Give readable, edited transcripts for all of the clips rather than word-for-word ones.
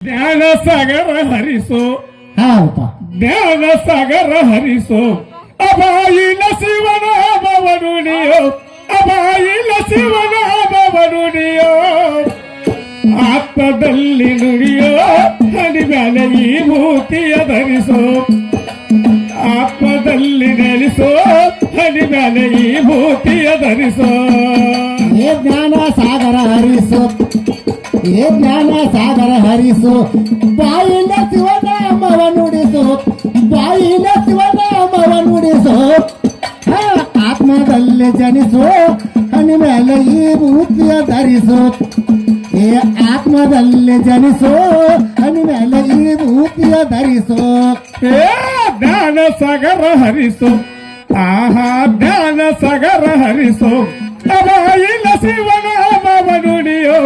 ಜ್ಞಾನ ಸಾಗರ ಹರಿಸೋ ಹೌದಾ ಜ್ಞಾನ ಸಾಗರ ಹರಿಸೋ ಅಬಾಯಿಲ ಶಿವನ ನುಡಿಯೋ ಅಬಾಯಿಲ ಶಿವನ ನುಡಿಯೋ ಆತ್ಮದಲ್ಲಿ ನುಡಿಯೋ ಹಣಿಮ್ಯಾಲೆ ಈ ಮೂರ್ತಿಯ ಧರಿಸೋ ಆತ್ಮದಲ್ಲಿ ನೆಲೆಸೋ ಹಣಿಮ್ಯಾಲೆ ಈ ಮೂರ್ತಿಯ ಧರಿಸೋ ಏ ಜ್ಞಾನ ಸಾಗರ ಹರಿಸು ಏ ಜ್ಞಾನ ಸಾಗರ ಹರಿಸು ಬಾಯಿನ ಶಿವನಾಮವ ನುಡಿಸು ಬಾಯಿನ ಶಿವನಾಮವ ನುಡಿಸು ಆತ್ಮದಲ್ಲಿ ಜನಿಸು ಹನಿ ಮೇಲೆ ಈ ಮೂರ್ತಿಯ ಧರಿಸು ಏ ಆತ್ಮದಲ್ಲಿ ಜನಿಸು ಹನಿ ಮೇಲೆ ಈ ಮೂರ್ತಿಯ ಧರಿಸು ಏ ಜ್ಞಾನ ಸಾಗರ ಹರಿಸೋ ಆಹಾ ಜ್ಞಾನ ಸಾಗರ ಹರಿಸೋ ಅಬಾಯಿಲ ಶಿವನಾಮವ ನುಡಿಯೋ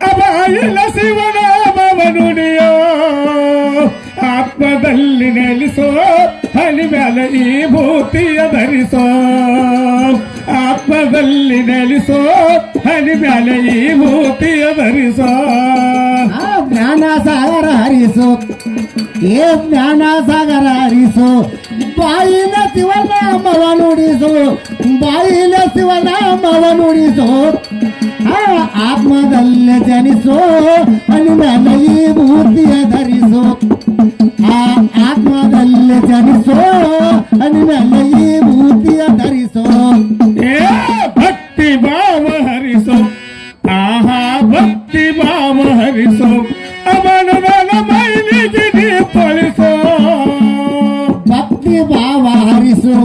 ಅಬಾಯಿಲ ಶಿವನಾಮವ ನುಡಿಯೋ ಆತ್ಮದಲ್ಲಿ ನೆಲೆಸೋ ಹನಿ ಮೇಲೆ ಈ ಭೂತಿಯ ಧರಿಸೋ ಆತ್ಮದಲ್ಲಿ ನೆಲೆಸೋ ಹನಿ ಮೇಲೆ ಈ ಭೂತಿಯ ಧರಿಸೋ ಜ್ಞಾನ ಸಾಗರ ಹರಿಸು ಏ ಜ್ಞಾನ ಸಾಗರ ಹರಿಸು ಬಾಯಿನ ಶಿವನಾಮವ ನುಡಿಸು ಬಾಯಿನ ಶಿವನಾಮವ ನುಡಿಸು ಆತ್ಮದಲ್ಲೇ ಜನಿಸು ಹನಿ ಮೇಲೆ ಈ ಮೂರ್ತಿಯ ಧರಿಸು ಆತ್ಮದಲ್ಲೇ ಜನಿಸು ಹನಿ ಮೇಲೆ ಈ ಮೂರ್ತಿಯ ಧರಿಸು ಏ ಭಕ್ತಿ ಭಾವ ಹರಿಸೋ ಆಹಾ ಭಕ್ತಿ ಭಾವ ಹರಿಸೋ ಅವನ ಮೈಲಿಗೆ ನೀ ತೊಳಿಸೋ ಭಕ್ತಿ ಭಾವ ಹರಿಸು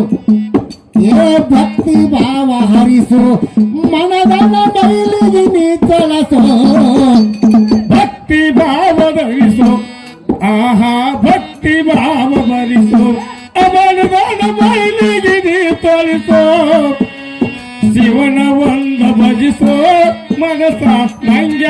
ಏ ಭಕ್ತಿ ಭಾವ ಹರಿಸು ಮನದನ ಮೈಲಿಗೆ ನೀ ತೊಳಸು ಭಕ್ತಿ ಭಾವ ಧರಿಸೋ ಆಹಾ ಭಕ್ತಿ ಭಾವ ಭರಿಸೋ ಅವನ ಮೈಲಿಗೆ ನೀ ತೊಳಿಸೋ ಶಿವನ ಒಂದು ಭಜಿಸೋ ಮನಸ ನಂಗ್ಯ